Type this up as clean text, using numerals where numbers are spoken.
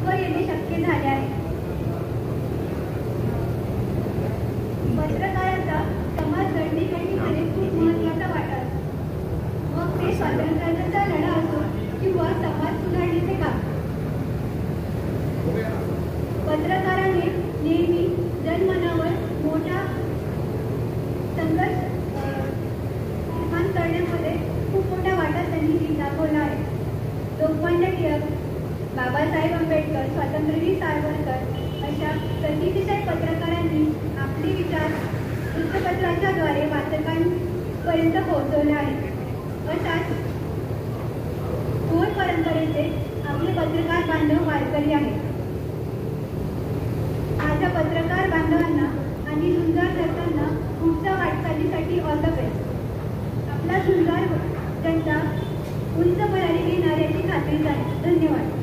लवकर येणे शक्य झाले आहे. पत्रकारांचा समाज घडणीमध्ये खूप महत्त्वाचा वाटा असतो. मग ते स्वातंत्र्याचा लढा असो किंवा समाज सुधारणेचे काम. पत्रकाराने नेहमी जनमनावर मोठा संघर्ष निर्माण करण्यामध्ये खूप मोठा वाटा त्यांनी दाखवला आहे. लोकमान्य टिळक, बाबासाहेब आंबेडकर, स्वातंत्र्यवीर सावरकर अशा प्रतिष्ठित पत्रकारांनी आपले विचार वृत्तपत्राच्या द्वारे वाचकांपर्यंत पोहोचवले आहेत. अशाच थोर परंपरेचे आपले पत्रकार बांधव वारकरी आहेत. माझ्या पत्रकार बांधवांना आणि झुंजार दत्तांना पुढच्या वाटचालीसाठी ऑल द बेस्ट. आपला झुंजार जनता उंच भरारी घेणार याची खात्री झाली. धन्यवाद.